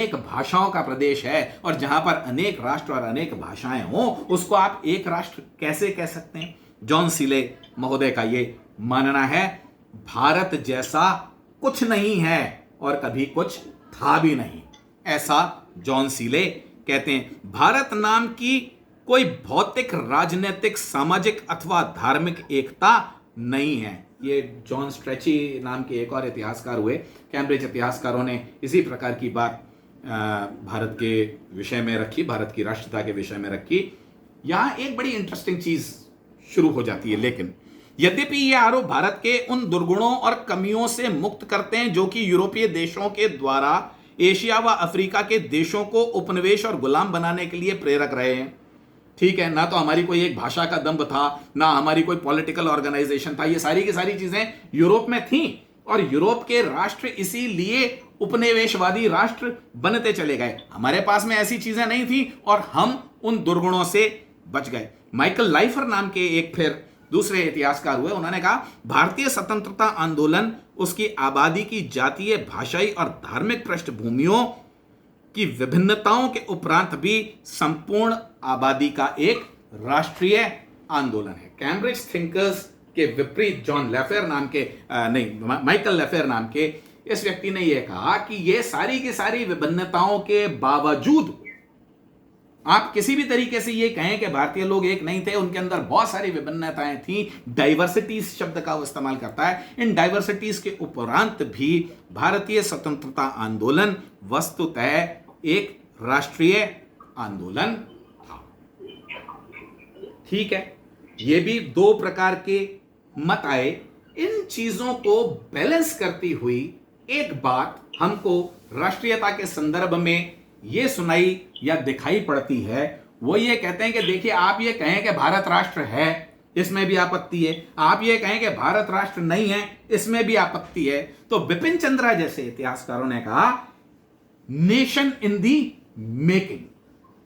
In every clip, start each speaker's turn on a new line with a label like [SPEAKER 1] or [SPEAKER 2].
[SPEAKER 1] अनेक भाषाओं का प्रदेश है और जहां पर अनेक राष्ट्र और अनेक भाषाएं हों उसको आप एक राष्ट्र कैसे कह सकते हैं? जॉन सीले महोदय का ये मानना है, भारत जैसा कुछ नहीं है और कभी कुछ था भी नहीं, ऐसा जॉन सीले कहते हैं। भारत नाम की कोई भौतिक, राजनीतिक, सामाजिक अथवा धार्मिक एकता नहीं है। ये जॉन स्ट्रेची नाम के एक और इतिहासकार हुए, कैम्ब्रिज इतिहासकारों ने इसी प्रकार की बात भारत के विषय में रखी, भारत की राष्ट्रीयता के विषय में रखी। यहां एक बड़ी इंटरेस्टिंग चीज शुरू हो जाती है। लेकिन यद्यपि ये आरोप भारत के उन दुर्गुणों और कमियों से मुक्त करते हैं जो कि यूरोपीय देशों के द्वारा एशिया व अफ्रीका के देशों को उपनिवेश और गुलाम बनाने के लिए प्रेरक रहे हैं। ठीक है, ना तो हमारी कोई एक भाषा का दम्भ था, ना हमारी कोई पॉलिटिकल ऑर्गेनाइजेशन था, ये सारी की सारी चीजें यूरोप में थी और यूरोप के राष्ट्र इसीलिए उपनिवेशवादी राष्ट्र बनते चले गए। हमारे पास में ऐसी चीजें नहीं थी और हम उन दुर्गुणों से बच गए। माइकल लाइफर नाम के एक फिर दूसरे इतिहासकार हुए, उन्होंने कहा भारतीय स्वतंत्रता आंदोलन उसकी आबादी की जातीय, भाषाई और धार्मिक पृष्ठभूमियों की विभिन्नताओं के उपरांत भी संपूर्ण आबादी का एक राष्ट्रीय आंदोलन है। कैम्ब्रिज थिंकर्स के विपरीत जॉन लेफेर नाम के माइकल लेफेर नाम के इस व्यक्ति ने यह कहा कि यह सारी की सारी विभिन्नताओं के बावजूद आप किसी भी तरीके से ये कहें कि भारतीय लोग एक नहीं थे, उनके अंदर बहुत सारी विभिन्नताएं थी। डाइवर्सिटीज शब्द का वो इस्तेमाल करता है। इन डाइवर्सिटीज के उपरांत भी भारतीय स्वतंत्रता आंदोलन वस्तुतः एक राष्ट्रीय आंदोलन था। ठीक है, ये भी दो प्रकार के मत आए। इन चीजों को बैलेंस करती हुई एक बात हमको राष्ट्रीयता के संदर्भ में ये सुनाई या दिखाई पड़ती है, वो ये कहते हैं कि देखिए, आप ये कहें कि भारत राष्ट्र है, इसमें भी आपत्ति है। आप ये कहें कि भारत राष्ट्र नहीं है, इसमें भी आपत्ति है। तो बिपिन चंद्रा जैसे इतिहासकारों ने कहा नेशन इन दी मेकिंग।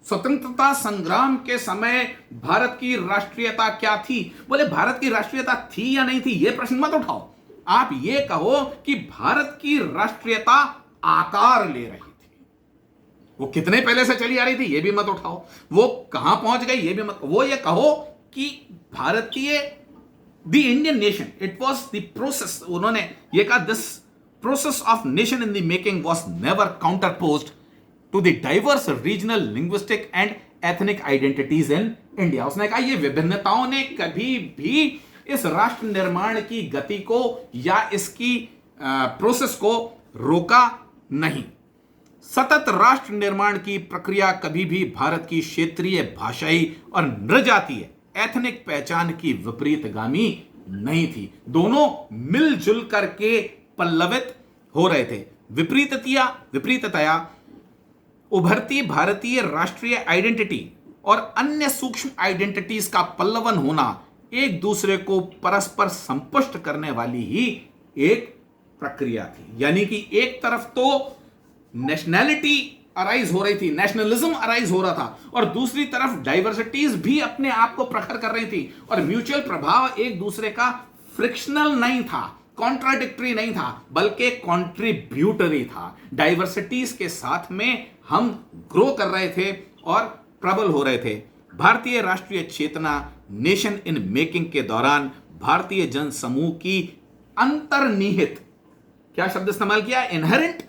[SPEAKER 1] स्वतंत्रता संग्राम के समय भारत की राष्ट्रीयता क्या थी? बोले भारत की राष्ट्रीयता थी या नहीं थी, यह प्रश्न मत उठाओ। आप ये कहो कि भारत की राष्ट्रीयता आकार ले रही थी। वो कितने पहले से चली आ रही थी ये भी मत उठाओ। वो कहां पहुंच गई ये भी मत। वो ये कहो कि भारतीय the Indian nation, it was the process. उन्होंने ये कहा this process of nation in the making was never counterposed to the diverse regional, linguistic and ethnic identities in India. उसने कहा ये विभिन्नताओं ने कभी भी इस राष्ट्र निर्माण की गति को या इसकी प्रोसेस को रोका नहीं। सतत राष्ट्र निर्माण की प्रक्रिया कभी भी भारत की क्षेत्रीय, भाषाई और नृजातीय एथनिक पहचान की विपरीतगामी नहीं थी। दोनों मिलजुल करके पल्लवित हो रहे थे। विपरीततया उभरती भारतीय राष्ट्रीय आइडेंटिटी और अन्य सूक्ष्म आइडेंटिटीज का पल्लवन होना एक दूसरे को परस्पर संपुष्ट करने वाली ही एक प्रक्रिया थी। यानी कि एक तरफ तो नेशनैलिटी अराइज हो रही थी, नेशनलिज्म अराइज हो रहा था, और दूसरी तरफ डाइवर्सिटीज भी अपने आप को प्रखर कर रही थी। और म्यूचुअल प्रभाव एक दूसरे का फ्रिक्शनल नहीं था, कॉन्ट्राडिक्टरी नहीं था, बल्कि कॉन्ट्रीब्यूटरी था। डाइवर्सिटीज के साथ में हम ग्रो कर रहे थे और प्रबल हो रहे थे। भारतीय राष्ट्रीय चेतना नेशन इन मेकिंग के दौरान भारतीय जन समूह की अंतर्निहित, क्या शब्द इस्तेमाल किया, इनहेरेंट,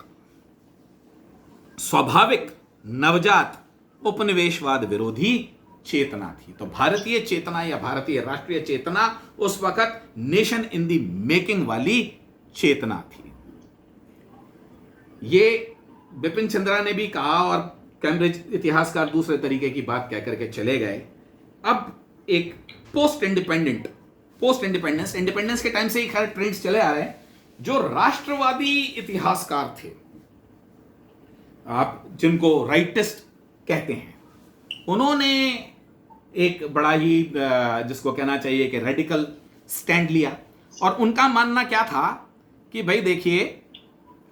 [SPEAKER 1] स्वाभाविक, नवजात उपनिवेशवाद विरोधी चेतना थी। तो भारतीय चेतना या भारतीय राष्ट्रीय चेतना उस वक्त नेशन इन दी मेकिंग वाली चेतना थी। ये बिपिन चंद्रा ने भी कहा और कैम्ब्रिज इतिहासकार दूसरे तरीके की बात कह करके चले गए। अब एक पोस्ट इंडिपेंडेंस, इंडिपेंडेंस के टाइम से ही खैर ट्रेंड्स चले आ रहे हैं। जो राष्ट्रवादी इतिहासकार थे, आप जिनको राइटिस्ट कहते हैं, उन्होंने एक बड़ा ही जिसको कहना चाहिए कि रेडिकल स्टैंड लिया। और उनका मानना क्या था कि भाई देखिए,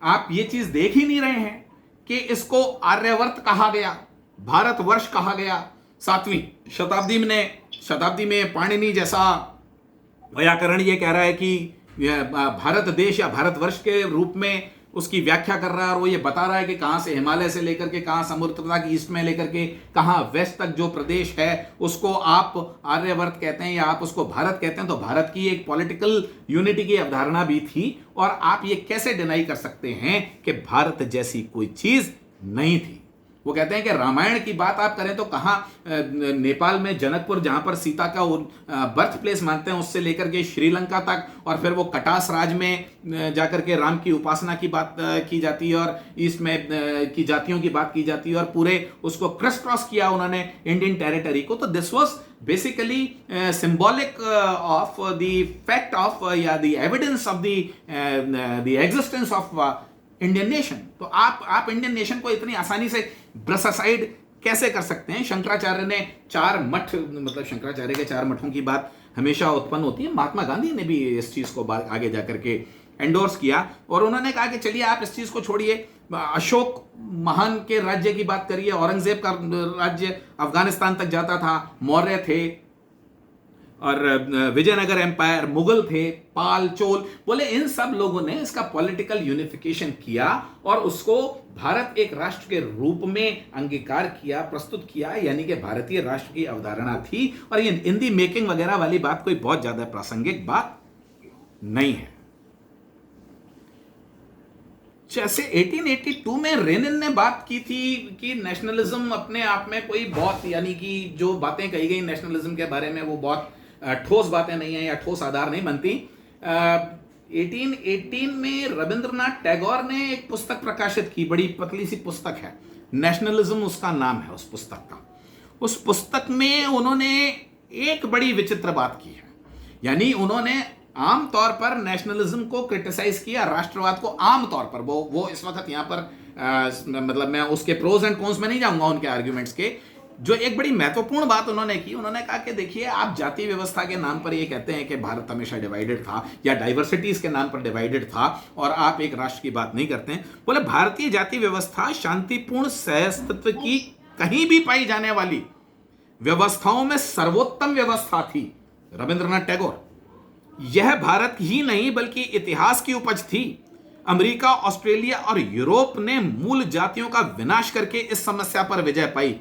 [SPEAKER 1] आप ये चीज देख ही नहीं रहे हैं कि इसको आर्यवर्त कहा गया, भारतवर्ष कहा गया। 7वीं शताब्दी में पाणिनि जैसा व्याकरण ये कह रहा है कि भारत देश या भारतवर्ष के रूप में उसकी व्याख्या कर रहा है और वो ये बता रहा है कि कहां से हिमालय से लेकर के कहां समुद्र तक, ईस्ट में लेकर के कहां वेस्ट तक जो प्रदेश है उसको आप आर्यवर्त कहते हैं या आप उसको भारत कहते हैं। तो भारत की एक पॉलिटिकल यूनिटी की अवधारणा भी थी और आप ये कैसे डिनाई कर सकते हैं कि भारत जैसी कोई चीज नहीं थी। वो कहते हैं कि रामायण की बात आप करें तो कहां नेपाल में जनकपुर जहां पर सीता का बर्थ प्लेस मानते हैं उससे लेकर के श्रीलंका तक, और फिर वो कटास राज में जाकर के राम की उपासना की बात की जाती है और ईस्ट में की जातियों की बात की जाती है और पूरे उसको क्रॉस क्रॉस किया उन्होंने इंडियन टेरिटरी को। तो this was basically symbolic of the fact of या the evidence of the existence of Indian nation. तो आप इंडियन नेशन को इतनी आसानी से ब्रश असाइड कैसे कर सकते हैं? शंकराचार्य ने 4 मठ, मतलब शंकराचार्य के 4 मठों की बात हमेशा उत्पन्न होती है। महात्मा गांधी ने भी इस चीज को आगे जाकर के एंडोर्स किया और उन्होंने कहा कि चलिए आप इस चीज को छोड़िए, अशोक महान के राज्य की बात करिए, औरंगजेब का राज्य अफगानिस्तान तक जाता था, मौर्य थे और विजयनगर एम्पायर, मुगल थे, पाल, चोल, बोले इन सब लोगों ने इसका पॉलिटिकल यूनिफिकेशन किया और उसको भारत एक राष्ट्र के रूप में अंगीकार किया, प्रस्तुत किया, यानी कि भारतीय राष्ट्र की अवधारणा थी। और ये हिंदी मेकिंग वगैरह वाली बात कोई बहुत ज्यादा प्रासंगिक बात नहीं है। जैसे 1882 में रेनिन ने बात की थी कि नेशनलिज्म अपने आप में कोई बहुत, यानी कि जो बातें कही गई नेशनलिज्म के बारे में वो बहुत ठोस बातें नहीं है या ठोस आधार नहीं बनती। 1818 में रविंद्रनाथ टैगोर ने एक पुस्तक प्रकाशित की, बड़ी पतली सी पुस्तक है, नेशनलिज्म उसका नाम है उस पुस्तक का। उस पुस्तक में उन्होंने एक बड़ी विचित्र बात की है, यानी उन्होंने आमतौर पर नेशनलिज्म को क्रिटिसाइज किया, राष्ट्रवाद को आमतौर पर। वो इस वक्त यहां पर मतलब मैं उसके प्रोज एंड कॉन्स में नहीं जाऊंगा उनके आर्ग्यूमेंट्स के। जो एक बड़ी महत्वपूर्ण बात उन्होंने की, उन्होंने कहा कि देखिए आप जाति व्यवस्था के नाम पर ये कहते हैं कि भारत हमेशा डिवाइडेड था या डाइवर्सिटीज के नाम पर डिवाइडेड था और आप एक राष्ट्र की बात नहीं करते हैं। बोले भारतीय जाति व्यवस्था शांतिपूर्ण सहअस्तित्व की कहीं भी पाई जाने वाली व्यवस्थाओं में सर्वोत्तम व्यवस्था थी। रविंद्रनाथ टैगोर, यह भारत ही नहीं बल्कि इतिहास की उपज थी। अमेरिका, ऑस्ट्रेलिया और यूरोप ने मूल जातियों का विनाश करके इस समस्या पर विजय पाई।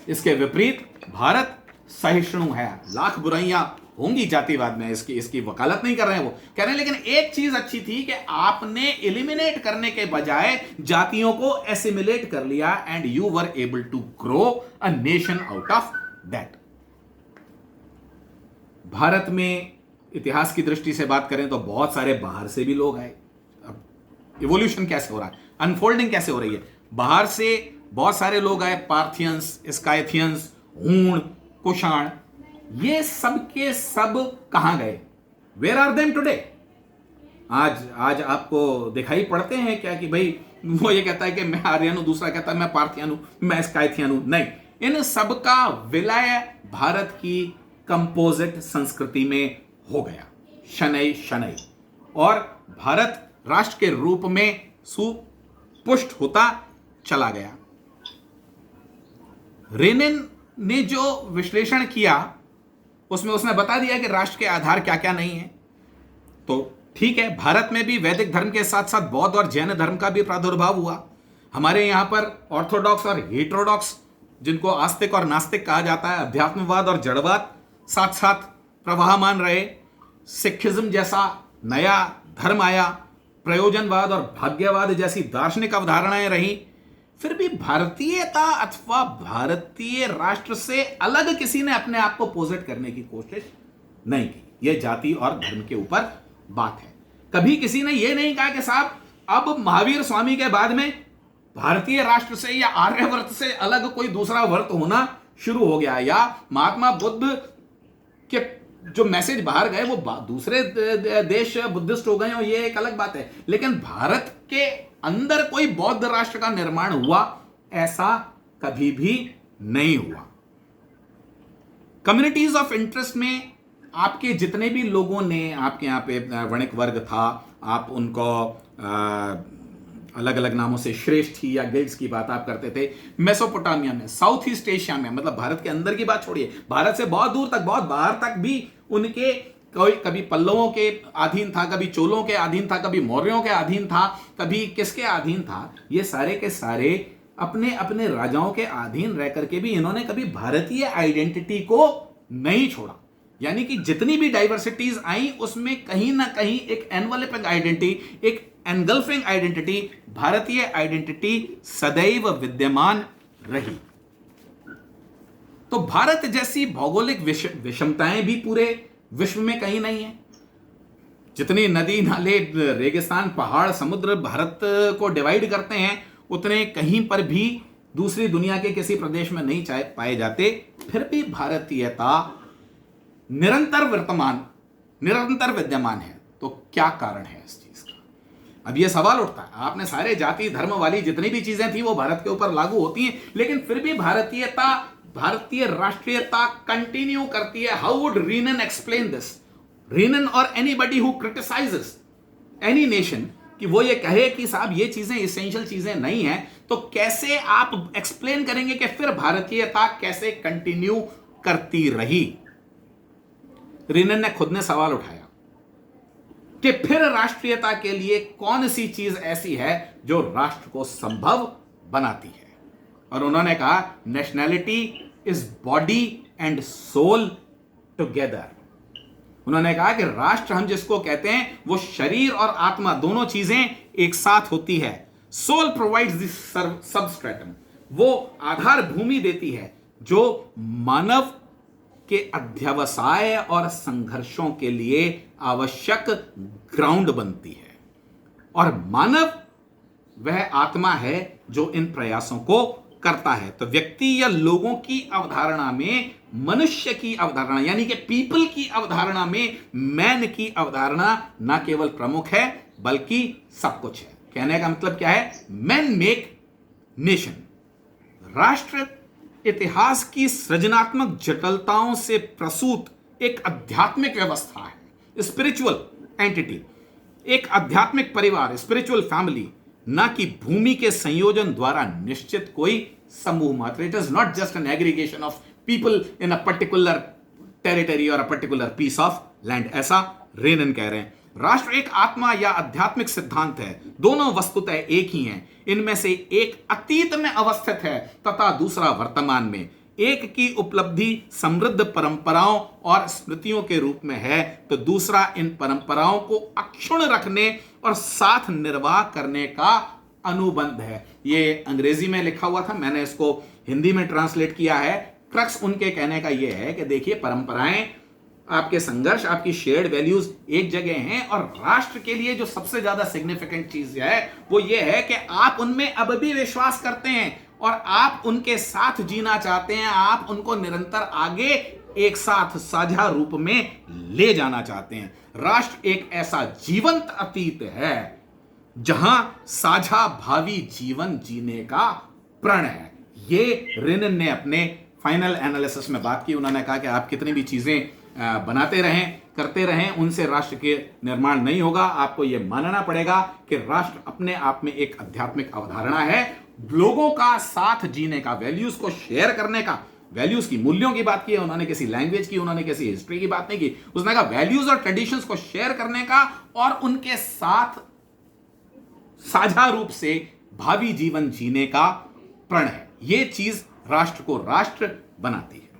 [SPEAKER 1] इसके विपरीत भारत सहिष्णु है। लाख बुराइयां होंगी जातिवाद में, इसकी वकालत नहीं कर रहे हैं वो, कह रहे हैं लेकिन एक चीज अच्छी थी कि आपने एलिमिनेट करने के बजाय जातियों को एसिमिलेट कर लिया and you were able to grow a nation out of that. Bharat में इतिहास की दृष्टि से बात करें तो बहुत सारे बाहर से भी लोग आए। अब इवोल्यूशन कैसे हो रहा है, अनफोल्डिंग कैसे हो रही है, बाहर से बहुत सारे लोग आए, पार्थियंस, स्काइथियंस, हूण, कुषाण, ये सब के सब कहां गए? Where are them today? आज आपको दिखाई पड़ते हैं क्या कि भाई वो ये कहता है कि मैं आर्यन हूं, दूसरा कहता है मैं पार्थियन हूं, मैं स्काइथियन हूं? नहीं, इन सब का विलय भारत की कंपोजिट संस्कृति में हो गया शनै शनै, और भारत राष्ट्र के रूप में सुपुष्ट होता चला गया। रेनिन ने जो विश्लेषण किया उसमें उसने बता दिया कि राष्ट्र के आधार क्या क्या नहीं है। तो ठीक है, भारत में भी वैदिक धर्म के साथ साथ बौद्ध और जैन धर्म का भी प्रादुर्भाव हुआ। हमारे यहां पर ऑर्थोडॉक्स और हेटेरोडॉक्स, जिनको आस्तिक और नास्तिक कहा जाता है, अध्यात्मवाद और जड़वाद साथ साथ प्रवाहमान रहे। सिखिज्म जैसा नया धर्म आया, प्रयोजनवाद और भाग्यवाद जैसी दार्शनिक अवधारणाएं रही। फिर भी भारतीयता अथवा भारतीय राष्ट्र से अलग किसी ने अपने आप को पोजिट करने की कोशिश नहीं की। यह जाति और धर्म के ऊपर बात है। कभी किसी ने यह नहीं कहा कि साहब अब महावीर स्वामी के बाद में भारतीय राष्ट्र से या आर्यवर्त से अलग कोई दूसरा वर्त होना शुरू हो गया, या महात्मा बुद्ध के जो मैसेज बाहर गए वो दूसरे देश बुद्धिस्ट हो गए और ये एक अलग बात है। लेकिन भारत के अंदर कोई बौद्ध राष्ट्र का निर्माण हुआ, ऐसा कभी भी नहीं हुआ। कम्युनिटीज ऑफ इंटरेस्ट में आपके जितने भी लोगों ने, आपके यहाँ पे वणिक वर्ग था, आप उनको अलग अलग नामों से श्रेष्ठी या गिल्ड्स की बात आप करते थे। मेसोपोटामिया में, साउथ ईस्ट एशिया में, मतलब भारत के अंदर की बात छोड़िए, भारत से बहुत दूर तक, बहुत बाहर तक भी उनके कोई कभी पल्लवों के अधीन था, कभी चोलों के अधीन था, कभी मौर्यों के अधीन था, कभी किसके अधीन था। ये सारे के सारे अपने अपने राजाओं के अधीन रह करके भी इन्होंने कभी भारतीय आइडेंटिटी को नहीं छोड़ा। यानी कि जितनी भी डाइवर्सिटीज आई उसमें कहीं ना कहीं एक एनवलपिंग आइडेंटिटी, एक एनगल्फिंग आइडेंटिटी, भारतीय आइडेंटिटी सदैव विद्यमान रही। तो भारत जैसी भौगोलिक विषमताएं भी पूरे विश्व में कहीं नहीं है। जितनी नदी नाले रेगिस्तान पहाड़ समुद्र भारत को डिवाइड करते हैं उतने कहीं पर भी दूसरी दुनिया के किसी प्रदेश में नहीं पाए जाते। फिर भी भारतीयता निरंतर विद्यमान है। तो क्या कारण है इस चीज का? अब यह सवाल उठता है। आपने सारे जाति धर्म वाली जितनी भी चीजें थी वो भारत के ऊपर लागू होती हैं, लेकिन फिर भी भारतीय राष्ट्रीयता कंटिन्यू करती है। How would Renan explain this? Renan और anybody who criticises any nation कि वो ये कहे कि साहब ये चीजें इसेंशियल चीजें नहीं है, तो कैसे आप एक्सप्लेन करेंगे कि फिर भारतीयता कैसे कंटिन्यू करती रही? रीनन ने खुद ने सवाल उठाया कि फिर राष्ट्रीयता के लिए कौन सी चीज ऐसी है जो राष्ट्र को संभव बनाती है। और उन्होंने कहा nationality is body and soul together. उन्होंने कहा कि राष्ट्र हम जिसको कहते हैं वो शरीर और आत्मा दोनों चीजें एक साथ होती है। सोल प्रोवाइड्स दिस सबस्ट्रेटम, वो आधार भूमि देती है जो मानव के अध्यवसाय और संघर्षों के लिए आवश्यक ग्राउंड बनती है। और मानव वह आत्मा है जो इन प्रयासों को करता है। तो व्यक्ति या लोगों की अवधारणा में मनुष्य की अवधारणा यानी कि पीपल की अवधारणा में मैन की अवधारणा ना केवल प्रमुख है बल्कि सब कुछ है। कहने का मतलब क्या है? Man make nation. राष्ट्र इतिहास की सृजनात्मक जटिलताओं से प्रसूत एक आध्यात्मिक व्यवस्था है, स्पिरिचुअल एंटिटी, एक आध्यात्मिक परिवार, स्पिरिचुअल फैमिली, ना कि भूमि के संयोजन द्वारा निश्चित कोई समूह मात्र। It is not just an aggregation of people in a particular territory और a particular piece of land, ऐसा रेनन कह रहे हैं। राष्ट्र एक आत्मा या आध्यात्मिक सिद्धांत है। दोनों वस्तुतः एक ही हैं। इनमें से एक अतीत में अवस्थित है तथा दूसरा वर्तमान में। एक की उपलब्धि समृद्ध परंपराओं और स्मृतियों के रूप में है तो दूसरा इन परंपराओं को अक्षुण्ण रखने और साथ निर्वाह करने का अनुबंध है। ये अंग्रेजी में लिखा हुआ था, मैंने इसको हिंदी में ट्रांसलेट किया है। क्रक्स उनके कहने का यह है कि देखिए परंपराएं, आपके संघर्ष, आपकी शेयर्ड वैल्यूज एक जगह हैं और राष्ट्र के लिए जो सबसे ज्यादा सिग्निफिकेंट चीज है वो ये है कि आप उनमें अब भी विश्वास करते हैं और आप उनके साथ जीना चाहते हैं। आप उनको निरंतर आगे एक साथ साझा रूप में ले जाना चाहते हैं। राष्ट्र एक ऐसा जीवंत अतीत है जहां साझा भावी जीवन जीने का प्रण है। ये रेनन ने अपने फाइनल एनालिसिस में बात की। उन्होंने कहा कि आप कितनी भी चीजें बनाते रहें, करते रहें, उनसे राष्ट्र के निर्माण नहीं होगा। आपको यह मानना पड़ेगा कि राष्ट्र अपने आप में एक आध्यात्मिक अवधारणा है, लोगों का साथ जीने का, वैल्यूज को शेयर करने का। वैल्यूज की, मूल्यों की बात की है उन्होंने, किसी लैंग्वेज की, उन्होंने किसी हिस्ट्री की बात नहीं की। उसने कहा वैल्यूज और ट्रेडिशंस को शेयर करने का और उनके साथ साझा रूप से भावी जीवन जीने का प्रण है। यह चीज राष्ट्र को राष्ट्र बनाती है।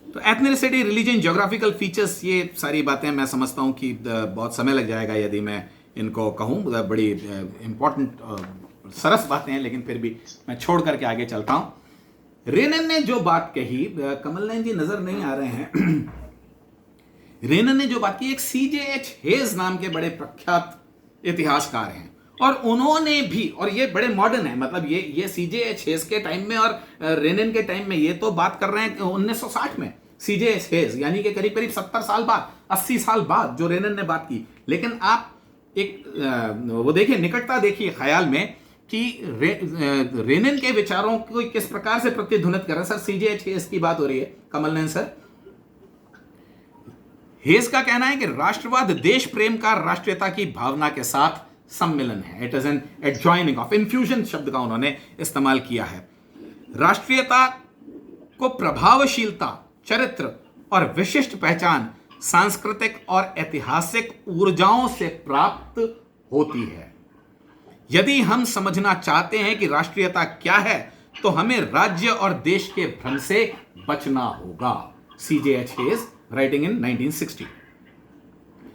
[SPEAKER 1] तो एथनिसिटी, रिलीजन, ज्योग्राफिकल फीचर्स, ये सारी बातें मैं समझता हूं कि बहुत समय लग जाएगा यदि मैं इनको कहूं। बड़ी इंपॉर्टेंट सरस बातें हैं, लेकिन फिर भी मैं छोड़ करके आगे चलता हूं। रेनन ने जो बात कही, कमल नयन जी नजर नहीं आ रहे हैं। रेनन ने जो बात की, एक CJ H हेज नाम के बड़े प्रख्यात इतिहासकार हैं और उन्होंने भी, और ये बड़े मॉडर्न है, मतलब ये CJ H हेज के टाइम में और रेनन के टाइम में, ये तो बात कर रहे हैं 1960 में। CJ H हेज यानी कि करीब करीब 70 साल बाद, 80 साल बाद जो रेनन ने बात की। लेकिन आप एक वो देखिए, निकटता देखिए ख्याल में कि रेनन के विचारों को किस प्रकार से प्रतिध्वनित कर रहे हैं। सर CJ H हेज की बात हो रही है, कमल नयन सर। हेज का कहना है कि राष्ट्रवाद देश प्रेम का राष्ट्रीयता की भावना के साथ सम्मिलन है। It is an adjoining of, infusion शब्द का उन्होंने इस्तेमाल किया है। राष्ट्रीयता को प्रभावशीलता, चरित्र और विशिष्ट पहचान सांस्कृतिक और ऐतिहासिक ऊर्जाओं से प्राप्त होती है। यदि हम समझना चाहते हैं कि राष्ट्रीयता क्या है, तो हमें राज्य और देश के भ्रम से बचना होगा। CJH Hayes, writing in 1960।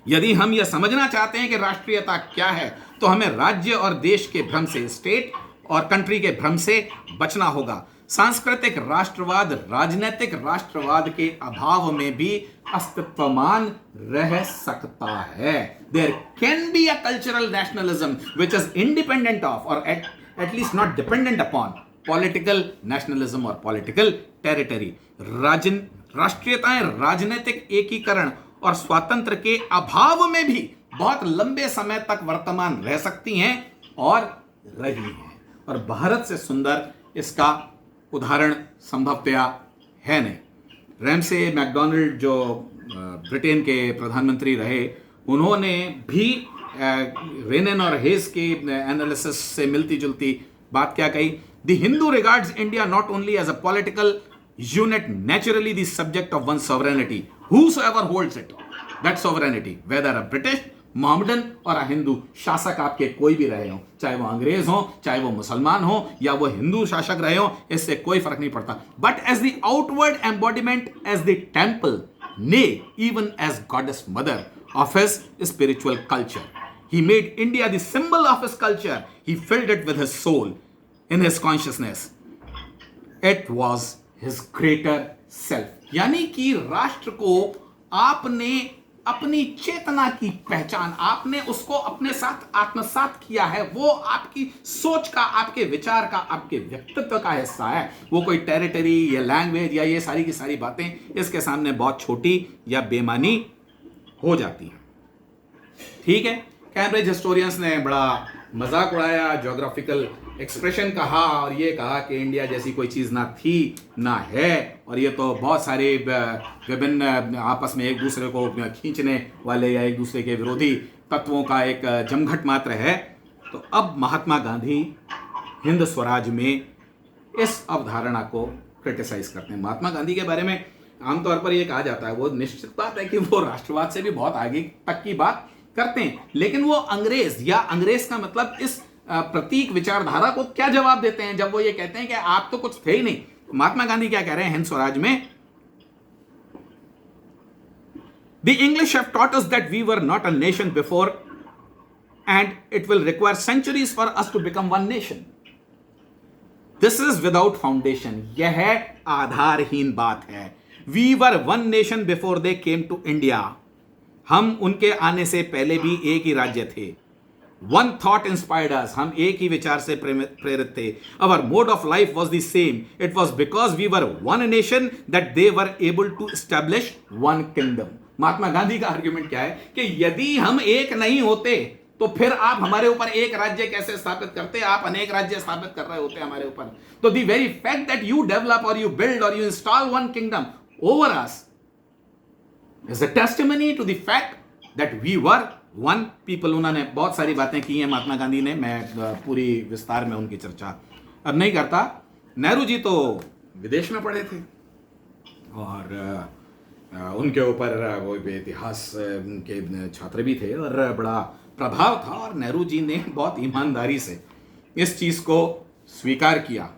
[SPEAKER 1] यदि हम यह समझना चाहते हैं कि राष्ट्रीयता क्या है, तो हमें राज्य और देश के भ्रम से, स्टेट और कंट्री के भ्रम से बचना होगा। सांस्कृतिक राष्ट्रवाद राजनीतिक राष्ट्रवाद के अभाव में भी अस्तित्वमान रह सकता है। There can be a cultural nationalism which is independent of और at least not dependent upon political nationalism और पॉलिटिकल टेरिटरी। राष्ट्रीयताएं राजनीतिक एकीकरण और स्वातंत्र के अभाव में भी बहुत लंबे समय तक वर्तमान रह सकती हैं और रही हैं, और भारत से सुंदर इसका उदाहरण संभवतया है नहीं। रैमसे मैकडोनाल्ड जो ब्रिटेन के प्रधानमंत्री रहे, उन्होंने भी रेनन और हेस के एनालिसिस से मिलती जुलती बात क्या कही। The Hindu regards India not only as a political unit naturally the subject of one sovereignty whosoever holds it, that sovereignty, whether a British, Mohammedan और हिंदू शासक आपके कोई भी रहे हो, चाहे वो अंग्रेज हो, चाहे वो मुसलमान हो, या वो हिंदू शासक रहे हो, इससे कोई फर्क नहीं पड़ता। But as the outward embodiment, as the temple, nay even as goddess mother of his spiritual culture, he made India the symbol of his culture. He filled it with his soul, in his consciousness. It was his greater self. यानी कि राष्ट्र को आपने अपनी चेतना की पहचान, आपने उसको अपने साथ आत्मसात किया है। वो आपकी सोच का, आपके विचार का, आपके व्यक्तित्व का हिस्सा है। वो कोई टेरिटरी या लैंग्वेज या ये सारी की सारी बातें इसके सामने बहुत छोटी या बेमानी हो जाती हैं। ठीक है, कैम्ब्रिज हिस्टोरियंस ने बड़ा मजाक उड़ाया, ज्योग्राफिकल एक्सप्रेशन कहा और ये कहा कि इंडिया जैसी कोई चीज़ ना थी ना है, और ये तो बहुत सारे विभिन्न आपस में एक दूसरे को खींचने वाले या एक दूसरे के विरोधी तत्वों का एक जमघट मात्र है। तो अब महात्मा गांधी हिंद स्वराज में इस अवधारणा को क्रिटिसाइज करते हैं। महात्मा गांधी के बारे में आमतौर पर यह कहा जाता है, वो निश्चित बात है कि वो राष्ट्रवाद से भी बहुत आगे तक की बात करते हैं, लेकिन वो अंग्रेज या अंग्रेज का मतलब इस प्रतीक विचारधारा को क्या जवाब देते हैं जब वो ये कहते हैं कि आप तो कुछ थे ही नहीं। महात्मा गांधी क्या कह रहे हैं हिंद स्वराज में? The English have taught us that we were not a nation before and it will require centuries for us to become one nation. This is without foundation. यह आधारहीन बात है। We were one nation before they came to India. हम उनके आने से पहले भी एक ही राज्य थे। One thought inspired us. हम एक ही विचार से प्रेरित थे। Our mode of life was the same. It was because we were one nation that they were able to establish one kingdom. Mahatma Gandhi का आर्ग्यूमेंट क्या है कि यदि हम एक नहीं होते तो फिर आप हमारे ऊपर एक राज्य कैसे स्थापित करते? आप अनेक राज्य स्थापित कर रहे होते हमारे ऊपर। तो the very fact that you develop or you build or you install one kingdom over us is a testimony to the fact that we were one people. उन्होंने बहुत सारी बातें की हैं महात्मा गांधी ने, मैं पूरी विस्तार में उनकी चर्चा अब नहीं करता। नेहरू जी तो विदेश में पढ़े थे और उनके ऊपर वो इतिहास के छात्र भी थे और बड़ा प्रभाव था, और नेहरू जी ने बहुत ईमानदारी से इस चीज़ को स्वीकार किया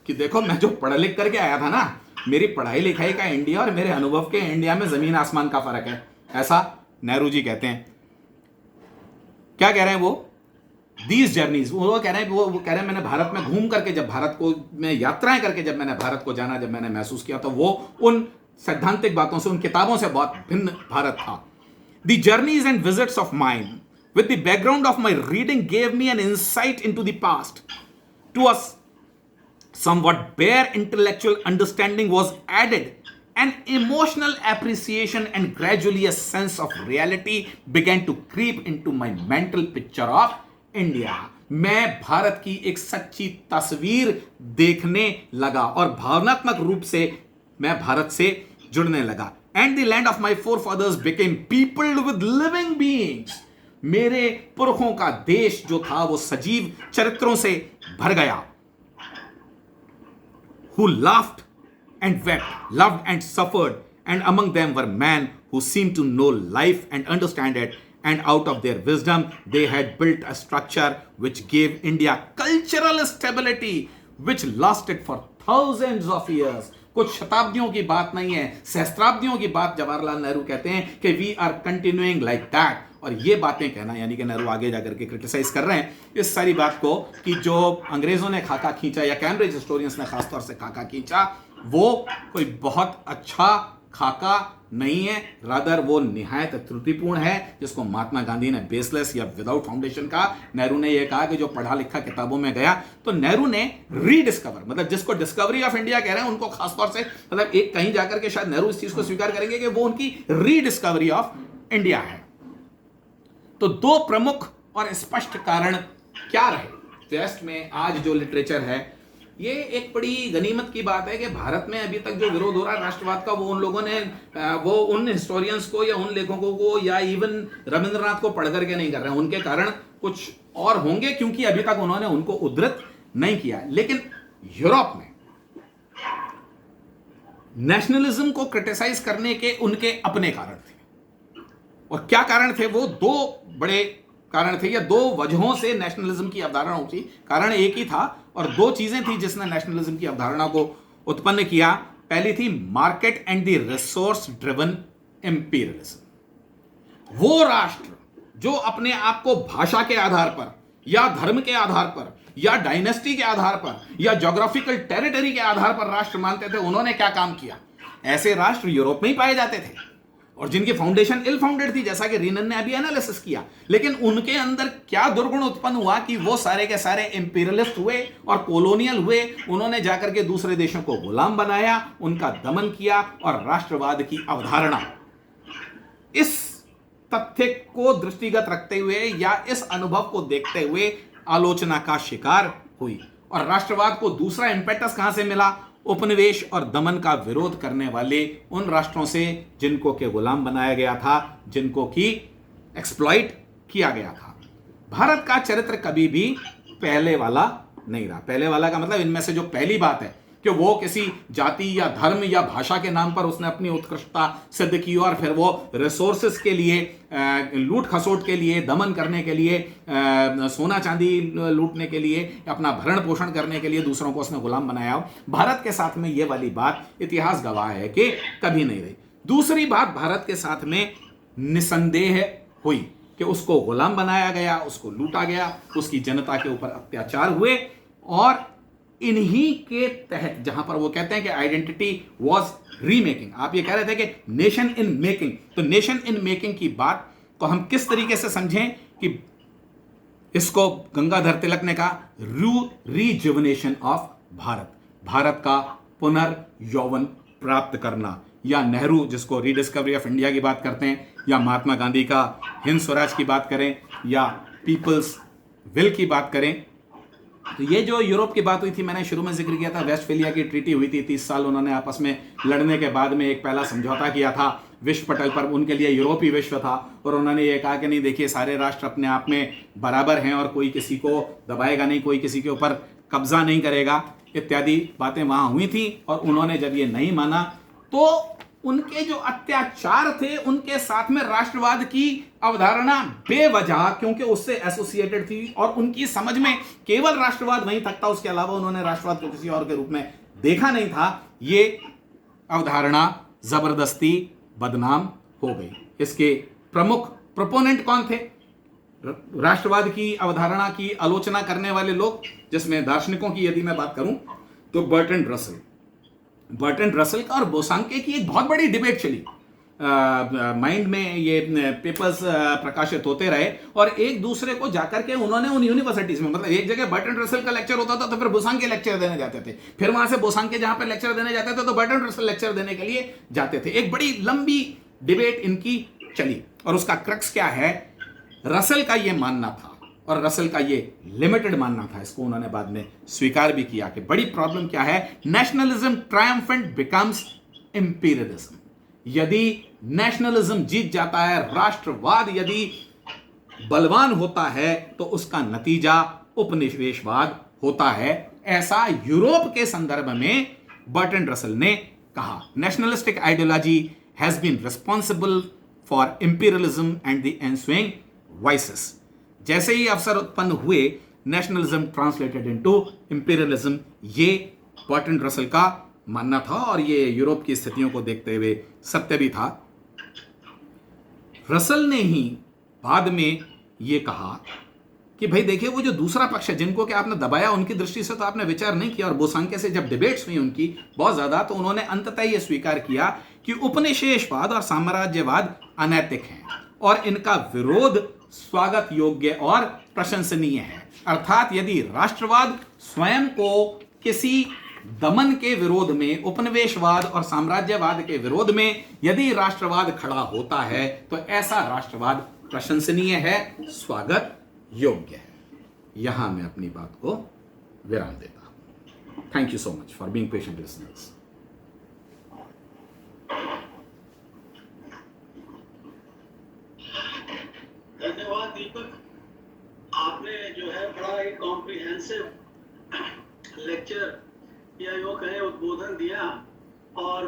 [SPEAKER 1] कि देखो मैं जो पढ़ लिख करके आया था ना, मेरी पढ़ाई लिखाई का इंडिया और मेरे अनुभव के इंडिया में ज़मीन आसमान का फ़र्क है। ऐसा नेहरू जी कहते हैं। क्या कह रहे हैं वो? दीज जर्नीज, वो कह रहे हैं मैंने भारत में घूम करके, जब भारत को मैं यात्राएं करके जब मैंने भारत को जाना, जब मैंने महसूस किया, तो वो उन सैद्धांतिक बातों से, उन किताबों से बहुत भिन्न भारत था। The journeys and visits of mind with the background of my reading gave me an insight into the past. To a somewhat bare intellectual understanding was added an emotional appreciation, and gradually a sense of reality began to creep into my mental picture of India. मैं भारत की एक सच्ची तस्वीर देखने लगा और भावनात्मक रूप से मैं भारत से जुड़ने लगा। And the land of my forefathers became peopled with living beings. मेरे पुरखों का देश जो था वो सजीव चरित्रों से भर गया। Who laughed and wept, loved and suffered, and among them were men who seemed to know life and understand it, and out of their wisdom they had built a structure which gave India cultural stability which lasted for thousands of years. कुछ शताब्दियों की बात नहीं है, सहस्त्राब्दियों की बात जवाहरलाल नेहरू कहते हैं कि we are continuing like that. और ये बातें कहना, यानी कि नेहरू आगे जाकर के क्रिटिसाइज कर रहे हैं इस सारी बात को कि जो अंग्रेजों ने खाका खींचा या कैम्ब्रिज हिस्टोरियंस ने खासतौर से खाका खींचा, वो कोई बहुत अच्छा खाका नहीं है, रादर वो निहायत त्रुटिपूर्ण है, जिसको महात्मा गांधी ने बेसलेस या विदाउट फाउंडेशन कहा। नेहरू ने यह कहा कि जो पढ़ा लिखा किताबों में गया, तो नेहरू ने रीडिस्कवर, मतलब जिसको डिस्कवरी ऑफ इंडिया कह रहे हैं उनको खासतौर से, मतलब एक कहीं जाकर के शायद नेहरू इस चीज को स्वीकार करेंगे कि वो उनकी रीडिस्कवरी ऑफ इंडिया है। तो दो प्रमुख और स्पष्ट कारण क्या रहे वेस्ट में आज जो लिटरेचर है? ये एक बड़ी गनीमत की बात है कि भारत में अभी तक जो विरोध हो रहा है राष्ट्रवाद का, वो उन लोगों ने, वो उन हिस्टोरियंस को या उन लेखकों को या इवन रविंद्रनाथ को पढ़ करके नहीं कर रहे हैं। उनके कारण कुछ और होंगे, क्योंकि अभी तक उन्होंने उनको उद्धृत नहीं किया। लेकिन यूरोप में नेशनलिज्म को क्रिटिसाइज करने के उनके अपने कारण थे। और क्या कारण थे? वो दो बड़े कारण थे, या दो वजहों से नेशनलिज्म की अवधारणा उठी। कारण एक ही था और दो चीजें थी जिसने नेशनलिज्म की अवधारणा को उत्पन्न किया। पहली थी market and the resource driven imperialism. वो राष्ट्र जो अपने आप को भाषा के आधार पर या धर्म के आधार पर या डायनेस्टी के आधार पर या ज्योग्राफिकल टेरिटरी के आधार पर राष्ट्र मानते थे, उन्होंने क्या काम किया? ऐसे राष्ट्र यूरोप में ही पाए जाते थे और जिनकी फाउंडेशन इल फाउंडेड थी, जैसा कि रीनन ने अभी एनालिसिस किया। लेकिन उनके अंदर क्या दुर्गुण उत्पन्न हुआ कि वो सारे के सारे इंपीरियलिस्ट हुए और कॉलोनियल हुए। उन्होंने जाकर के दूसरे देशों को गुलाम बनाया, उनका दमन किया और राष्ट्रवाद की अवधारणा इस तथ्य को दृष्टिगत रखते हुए या इस अनुभव को देखते हुए आलोचना का शिकार हुई। और राष्ट्रवाद को दूसरा इंपेटस कहां से मिला? उपनिवेश और दमन का विरोध करने वाले उन राष्ट्रों से जिनको के गुलाम बनाया गया था, जिनको की एक्सप्लॉइट किया गया था। भारत का चरित्र कभी भी पहले वाला नहीं रहा। पहले वाला का मतलब इनमें से जो पहली बात है कि वो किसी जाति या धर्म या भाषा के नाम पर उसने अपनी उत्कृष्टता सिद्ध की और फिर वो रिसोर्सेस के लिए, लूट खसोट के लिए, दमन करने के लिए, सोना चांदी लूटने के लिए, अपना भरण पोषण करने के लिए दूसरों को उसने गुलाम बनाया हो। भारत के साथ में ये वाली बात इतिहास गवाह है कि कभी नहीं रही। दूसरी बात, भारत के साथ में निसंदेह हुई कि उसको गुलाम बनाया गया, उसको लूटा गया, उसकी जनता के ऊपर अत्याचार हुए। और इन्हीं के तहत जहां पर वो कहते हैं कि आइडेंटिटी वाज रीमेकिंग, आप ये कह रहे थे कि नेशन इन मेकिंग, तो नेशन इन मेकिंग की बात को हम किस तरीके से समझें कि इसको गंगाधर तिलक ने कहा रीजुवनेशन ऑफ भारत, भारत का पुनर्यौवन प्राप्त करना, या नेहरू जिसको रीडिस्कवरी ऑफ इंडिया की बात करते हैं, या महात्मा गांधी का हिंद स्वराज की बात करें, या पीपल्स विल की बात करें। तो ये जो यूरोप की बात हुई थी, मैंने शुरू में जिक्र किया था, वेस्टफेलिया की ट्रीटी हुई थी। 30 साल उन्होंने आपस में लड़ने के बाद में एक पहला समझौता किया था विश्व पटल पर। उनके लिए यूरोपीय विश्व था और उन्होंने ये कहा कि नहीं, देखिए सारे राष्ट्र अपने आप में बराबर हैं और कोई किसी को दबाएगा नहीं, कोई किसी के ऊपर कब्जा नहीं करेगा, इत्यादि बातें वहां हुई थी। और उन्होंने जब ये नहीं माना तो उनके जो अत्याचार थे उनके साथ में राष्ट्रवाद की अवधारणा बेवजह, क्योंकि उससे एसोसिएटेड थी और उनकी समझ में केवल राष्ट्रवाद वहीं तक था, उसके अलावा उन्होंने राष्ट्रवाद को किसी और के रूप में देखा नहीं था। ये अवधारणा जबरदस्ती बदनाम हो गई। इसके प्रमुख प्रोपोनेंट कौन थे? राष्ट्रवाद की अवधारणा की आलोचना करने वाले लोग, जिसमें दार्शनिकों की यदि मैं बात करूं तो बर्ट्रैंड रसल का और बोसांके की एक बहुत बड़ी डिबेट चली। माइंड में ये पेपर्स प्रकाशित होते रहे और एक दूसरे को जाकर के उन्होंने उन यूनिवर्सिटीज में, मतलब एक जगह बर्ट्रैंड रसल का लेक्चर होता था तो फिर बोसांके लेक्चर देने जाते थे, फिर वहां से बोसांके जहां पर लेक्चर देने जाते थे तो बर्ट्रैंड रसल लेक्चर देने के लिए जाते थे। एक बड़ी लंबी डिबेट इनकी चली और उसका क्रक्स क्या है? रसल का ये मानना था और रसल का ये लिमिटेड मानना था, इसको उन्होंने बाद में स्वीकार भी किया कि बड़ी प्रॉब्लम क्या है, नेशनलिज्म ट्रायम्फेंट बिकम्स इंपीरियलिज्म। यदि नेशनलिज्म जीत जाता है, राष्ट्रवाद यदि बलवान होता है, तो उसका नतीजा उपनिवेशवाद होता है। ऐसा यूरोप के संदर्भ में बर्ट्रैंड रसल ने कहा। Nationalistic ideology has been responsible for imperialism and the ensuing vices. जैसे ही अवसर उत्पन्न हुए, नेशनलिज्म ट्रांसलेटेड इनटू इंपीरियलिज्म, ये बर्ट्रैंड रसल का मानना था और ये यूरोप की स्थितियों को देखते हुए सत्य भी था। रसल ने ही बाद में ये कहा कि भाई देखिए, वो जो दूसरा पक्ष है जिनको कि आपने दबाया, उनकी दृष्टि से तो आपने विचार नहीं किया। और बोसांके से जब डिबेट्स हुई उनकी बहुत ज्यादा, तो उन्होंने अंततः यह स्वीकार किया कि उपनिवेशवाद और साम्राज्यवाद अनैतिक हैं और इनका विरोध स्वागत योग्य और प्रशंसनीय है। अर्थात यदि राष्ट्रवाद स्वयं को किसी दमन के विरोध में, उपनिवेशवाद और साम्राज्यवाद के विरोध में यदि राष्ट्रवाद खड़ा होता है, तो ऐसा राष्ट्रवाद प्रशंसनीय है, स्वागत योग्य है। यहां मैं अपनी बात को विराम देता हूं। Thank you so much for being patient listeners.
[SPEAKER 2] धन्यवाद दीपक, आपने जो है बड़ा एक कॉम्प्रिहेंसिव लेक्चर या यूँ कहें उद्बोधन दिया और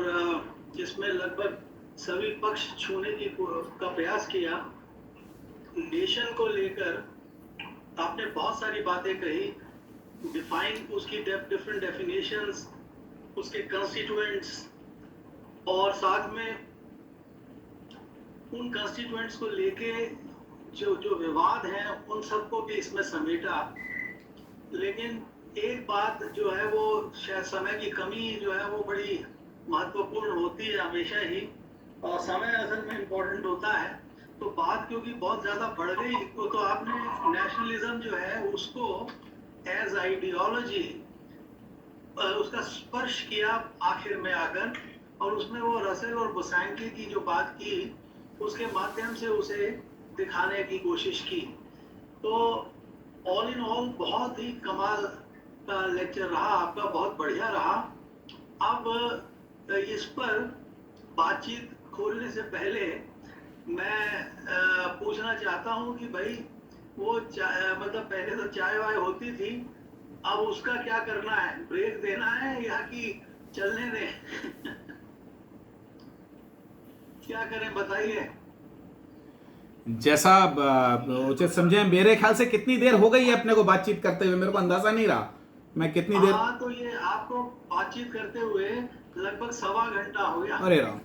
[SPEAKER 2] जिसमें लगभग सभी पक्ष छूने की का प्रयास किया। नेशन को लेकर आपने बहुत सारी बातें कही, डिफाइन उसकी डिफरेंट डेफिनेशंस, उसके कंस्टिट्यूएंट्स और साथ में उन कंस्टिट्यूएंट्स को लेके जो जो विवाद हैं उन सबको भी इसमें समेटा। लेकिन एक बात जो है वो शायद समय की कमी जो है वो बड़ी महत्वपूर्ण होती है हमेशा ही, और समय असल में इम्पोर्टेंट होता है। तो बात क्योंकि बहुत ज़्यादा बढ़ गई तो आपने नेशनलिज्म जो है उसको एज आइडियोलॉजी उसका स्पर्श किया आखिर में आकर, और उसमें वो रसेल और बोसांके की जो बात की उसके माध्यम से उसे दिखाने की कोशिश की। तो ऑल इन ऑल बहुत ही कमाल का लेक्चर रहा आपका, बहुत बढ़िया रहा। अब इस पर बातचीत खोलने से पहले मैं पूछना चाहता हूं कि भाई वो मतलब पहले तो चाय वाय होती थी, अब उसका क्या करना है? ब्रेक देना है या कि चलने दें? क्या करें बताइए।
[SPEAKER 1] जैसा उचित समझे। मेरे ख्याल से कितनी देर हो गई है अपने को बातचीत करते हुए, मेरे को अंदाजा नहीं रहा मैं कितनी देर।
[SPEAKER 2] हाँ, तो ये आपको बातचीत करते हुए लगभग 1.25 घंटा हो गया।
[SPEAKER 1] अरे राम,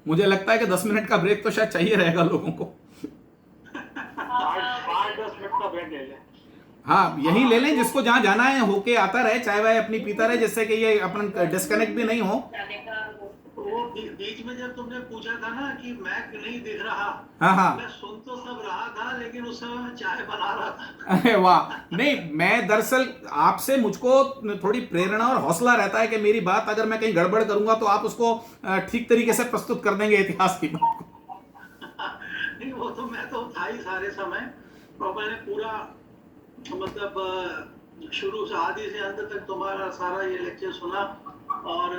[SPEAKER 1] मुझे लगता है कि 10 मिनट का ब्रेक तो शायद चाहिए रहेगा लोगों को।
[SPEAKER 2] 8-10 मिनट का ब्रेक ले लें।
[SPEAKER 1] हाँ, यही ले लें, जिसको जहां जाना है होके आता रहे, चाय वाय अपनी पीता रहे, जिससे कि ये अपन डिस्कनेक्ट भी नहीं हो।
[SPEAKER 2] वो बीच में जब तुमने पूछा था ना कि मैक नहीं दिख रहा,
[SPEAKER 1] हाँ,
[SPEAKER 2] मैं सुन तो सब रहा था लेकिन उस समय मैं चाय बना रहा था।
[SPEAKER 1] अरे वाह, नहीं, मैं दरअसल आपसे मुझको थोड़ी प्रेरणा और हौसला रहता है कि मेरी बात अगर मैं कहीं गड़बड़ करूंगा तो आप उसको ठीक तरीके से प्रस्तुत कर देंगे इतिहास की बात को।
[SPEAKER 2] नहीं, वो तो मैं तो था ही सारे समय, और मैंने पूरा मतलब शुरू से आदि से अंत तक तुम्हारा सारा ये लेक्चर सुना और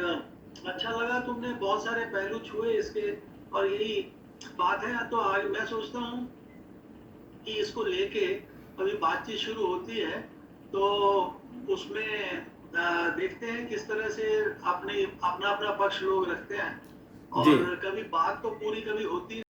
[SPEAKER 2] अच्छा लगा। तुमने बहुत सारे पहलू छुए इसके, और यही बात है। तो आज मैं सोचता हूँ कि इसको लेके अभी बातचीत शुरू होती है तो उसमें देखते हैं किस तरह से अपना अपना पक्ष लोग रखते हैं। और कभी बात तो पूरी कभी होती